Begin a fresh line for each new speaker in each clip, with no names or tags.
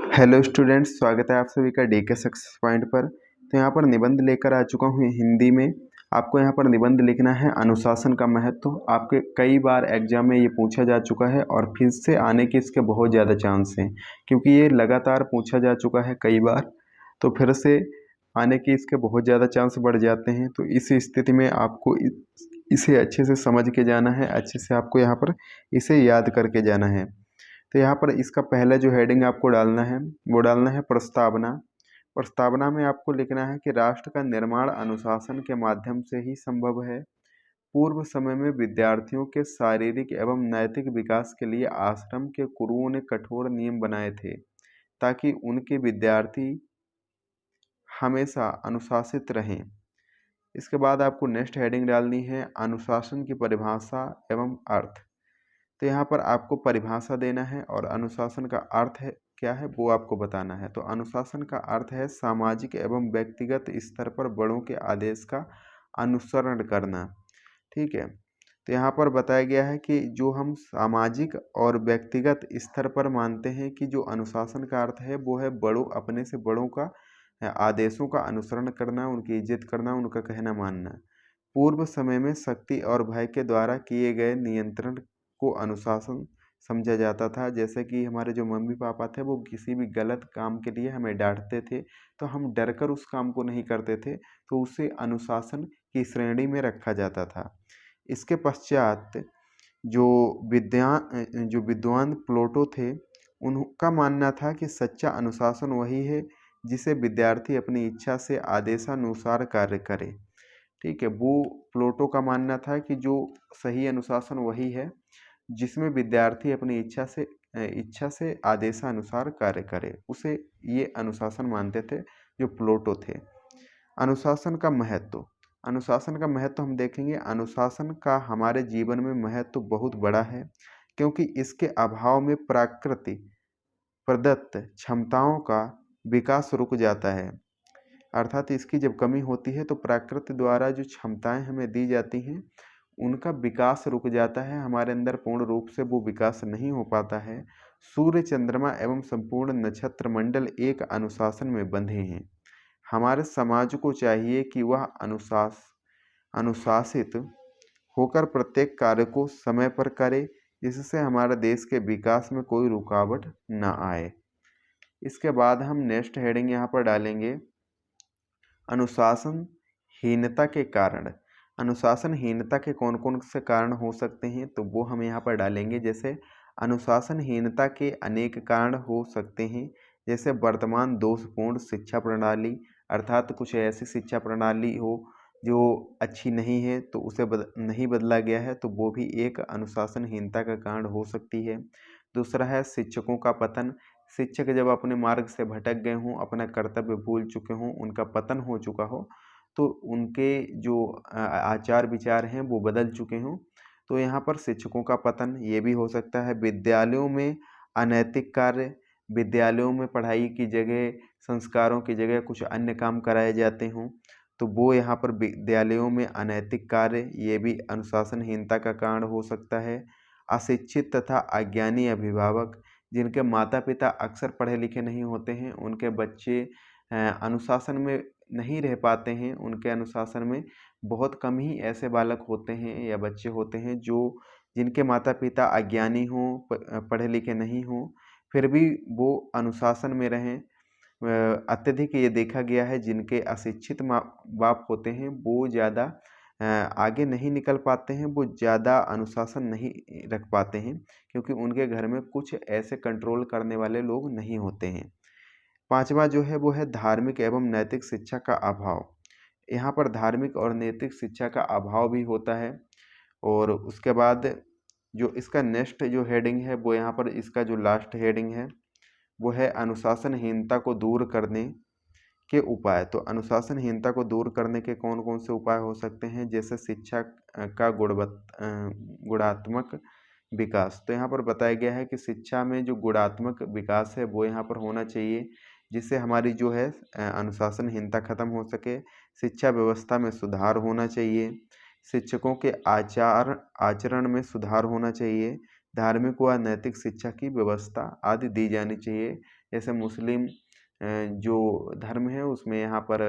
Hello students, स्वागत है आप सभी का डीके सक्सेस पॉइंट पर। तो यहाँ पर निबंध लेकर आ चुका हूँ हिंदी में। आपको यहाँ पर निबंध लिखना है अनुशासन का महत्व। आपके कई बार एग्जाम में ये पूछा जा चुका है और फिर से आने के इसके बहुत ज़्यादा चांस हैं, क्योंकि ये लगातार पूछा जा चुका है कई बार, तो फिर से आने के इसके बहुत ज़्यादा चांस बढ़ जाते हैं। तो इस स्थिति में आपको इसे अच्छे से समझ के जाना है, अच्छे से आपको यहाँ पर इसे याद करके जाना है। तो यहाँ पर इसका पहला जो हेडिंग आपको डालना है वो डालना है प्रस्तावना। प्रस्तावना में आपको लिखना है कि राष्ट्र का निर्माण अनुशासन के माध्यम से ही संभव है। पूर्व समय में विद्यार्थियों के शारीरिक एवं नैतिक विकास के लिए आश्रम के गुरुओं ने कठोर नियम बनाए थे, ताकि उनके विद्यार्थी हमेशा अनुशासित रहें। इसके बाद आपको नेक्स्ट हेडिंग डालनी है अनुशासन की परिभाषा एवं अर्थ। तो यहाँ पर आपको परिभाषा देना है और अनुशासन का अर्थ है क्या है वो आपको बताना है। तो अनुशासन का अर्थ है सामाजिक एवं व्यक्तिगत स्तर पर बड़ों के आदेश का अनुसरण करना। ठीक है, तो यहाँ पर बताया गया है कि जो हम सामाजिक और व्यक्तिगत स्तर पर मानते हैं कि जो अनुशासन का अर्थ है वो है बड़ों, अपने से बड़ों का आदेशों का अनुसरण करना, उनकी इज्जत करना, उनका कहना मानना। पूर्व समय में शक्ति और भय के द्वारा किए गए नियंत्रण को अनुशासन समझा जाता था। जैसे कि हमारे जो मम्मी पापा थे वो किसी भी गलत काम के लिए हमें डांटते थे, तो हम डरकर उस काम को नहीं करते थे, तो उसे अनुशासन की श्रेणी में रखा जाता था। इसके पश्चात जो जो विद्वान प्लेटो थे, उनका मानना था कि सच्चा अनुशासन वही है जिसे विद्यार्थी अपनी इच्छा से आदेशानुसार कार्य करे। ठीक है, वो प्लेटो का मानना था कि जो सही अनुशासन वही है जिसमें विद्यार्थी अपनी इच्छा से आदेशानुसार कार्य करे, उसे ये अनुशासन मानते थे जो प्लेटो थे। अनुशासन का महत्व। अनुशासन का महत्व हम देखेंगे। अनुशासन का हमारे जीवन में महत्व बहुत बड़ा है, क्योंकि इसके अभाव में प्रकृति प्रदत्त क्षमताओं का विकास रुक जाता है। अर्थात इसकी जब कमी होती है तो प्रकृति द्वारा जो क्षमताएं हमें दी जाती हैं उनका विकास रुक जाता है, हमारे अंदर पूर्ण रूप से वो विकास नहीं हो पाता है। सूर्य, चंद्रमा एवं संपूर्ण नक्षत्र मंडल एक अनुशासन में बंधे हैं। हमारे समाज को चाहिए कि वह अनुशासित होकर प्रत्येक कार्य को समय पर करे, जिससे हमारे देश के विकास में कोई रुकावट न आए। इसके बाद हम नेक्स्ट हेडिंग यहाँ पर डालेंगे अनुशासनहीनता के कारण। अनुशासनहीनता के कौन कौन से कारण हो सकते हैं तो वो हम यहाँ पर डालेंगे। जैसे अनुशासनहीनता के अनेक कारण हो सकते हैं, जैसे वर्तमान दोषपूर्ण शिक्षा प्रणाली, अर्थात कुछ ऐसी शिक्षा प्रणाली हो जो अच्छी नहीं है तो उसे नहीं बदला गया है, तो वो भी एक अनुशासनहीनता का कारण हो सकती है। दूसरा है शिक्षकों का पतन। शिक्षक जब अपने मार्ग से भटक गए हों, अपना कर्तव्य भूल चुके हों, उनका पतन हो चुका हो, तो उनके जो आचार विचार हैं वो बदल चुके हों, तो यहाँ पर शिक्षकों का पतन ये भी हो सकता है। विद्यालयों में अनैतिक कार्य, विद्यालयों में पढ़ाई की जगह, संस्कारों की जगह कुछ अन्य काम कराए जाते हों, तो वो यहाँ पर विद्यालयों में अनैतिक कार्य, ये भी अनुशासनहीनता का कारण हो सकता है। अशिक्षित तथा अज्ञानी अभिभावक, जिनके माता पिता अक्सर पढ़े लिखे नहीं होते हैं, उनके बच्चे अनुशासन में नहीं रह पाते हैं, उनके अनुशासन में बहुत कम ही ऐसे बालक होते हैं या बच्चे होते हैं जो जिनके माता पिता अज्ञानी हों, पढ़े लिखे नहीं हों, फिर भी वो अनुशासन में रहें। अत्यधिक ये देखा गया है जिनके अशिक्षित माँ बाप होते हैं वो ज़्यादा आगे नहीं निकल पाते हैं, वो ज़्यादा अनुशासन नहीं रख पाते हैं, क्योंकि उनके घर में कुछ ऐसे कंट्रोल करने वाले लोग नहीं होते हैं। पांचवा जो है वो है धार्मिक एवं नैतिक शिक्षा का अभाव। यहाँ पर धार्मिक और नैतिक शिक्षा का अभाव भी होता है। और उसके बाद जो इसका नेक्स्ट जो हेडिंग है वो यहाँ पर इसका जो लास्ट हेडिंग है वो है अनुशासनहीनता को दूर करने के उपाय। तो अनुशासनहीनता को दूर करने के कौन कौन से उपाय हो सकते हैं, जैसे शिक्षा का गुणात्मक विकास। तो यहाँ पर बताया गया है कि शिक्षा में जो गुणात्मक विकास है वो यहाँ पर होना चाहिए, जिससे हमारी जो है अनुशासनहीनता खत्म हो सके। शिक्षा व्यवस्था में सुधार होना चाहिए, शिक्षकों के आचरण में सुधार होना चाहिए, धार्मिक व नैतिक शिक्षा की व्यवस्था आदि दी जानी चाहिए। जैसे मुस्लिम जो धर्म है उसमें यहाँ पर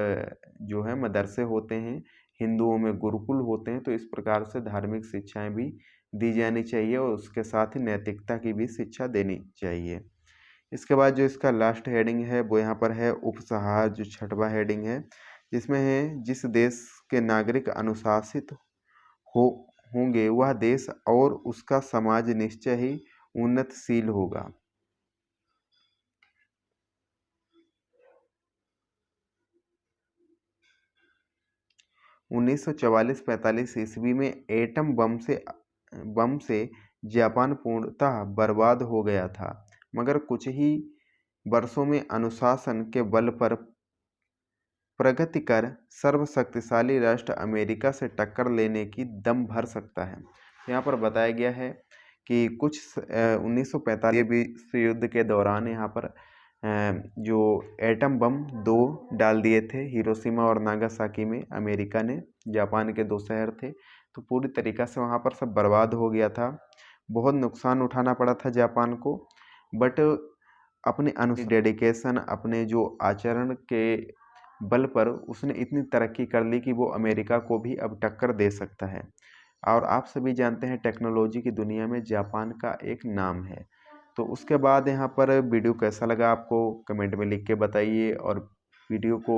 जो है मदरसे होते हैं, हिंदुओं में गुरुकुल होते हैं, तो इस प्रकार से धार्मिक शिक्षाएँ भी दी जानी चाहिए और उसके साथ ही नैतिकता की भी शिक्षा देनी चाहिए। इसके बाद जो इसका लास्ट हेडिंग है वो यहाँ पर है उपसंहार, जो छठवां हेडिंग है, जिसमें है जिस देश के नागरिक अनुशासित हो होंगे वह देश और उसका समाज निश्चय ही उन्नतशील होगा। 1944-45 ईस्वी में एटम बम से जापान पूर्णतः बर्बाद हो गया था, मगर कुछ ही वर्षों में अनुशासन के बल पर प्रगति कर सर्वशक्तिशाली राष्ट्र अमेरिका से टक्कर लेने की दम भर सकता है। यहाँ पर बताया गया है कि कुछ 1945 विश्व युद्ध के दौरान यहाँ पर जो एटम बम 2 डाल दिए थे हिरोशिमा और नागासाकी में, अमेरिका ने। जापान के 2 शहर थे, तो पूरी तरीक़ा से वहाँ पर सब बर्बाद हो गया था। बहुत नुकसान उठाना पड़ा था जापान को, बट अपने डेडिकेशन, अपने जो आचरण के बल पर उसने इतनी तरक्की कर ली कि वो अमेरिका को भी अब टक्कर दे सकता है। और आप सभी जानते हैं टेक्नोलॉजी की दुनिया में जापान का एक नाम है। तो उसके बाद यहाँ पर वीडियो कैसा लगा आपको कमेंट में लिख के बताइए, और वीडियो को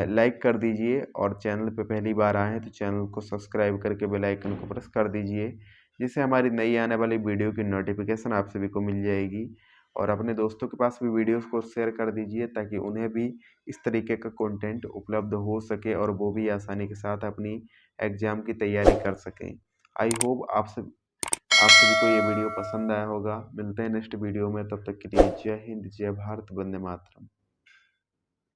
लाइक कर दीजिए, और चैनल पे पहली बार आए हैं तो चैनल को सब्सक्राइब करके बेल आइकन को प्रेस कर दीजिए, जिससे हमारी नई आने वाली वीडियो की नोटिफिकेशन आप सभी को मिल जाएगी। और अपने दोस्तों के पास भी वीडियोस को शेयर कर दीजिए ताकि उन्हें भी इस तरीके का कंटेंट उपलब्ध हो सके और वो भी आसानी के साथ अपनी एग्ज़ाम की तैयारी कर सकें। आई होप आप सभी को ये वीडियो पसंद आया होगा। मिलते हैं नेक्स्ट वीडियो में, तब तक के लिए जय हिंद, जय भारत, वंदे मातरम।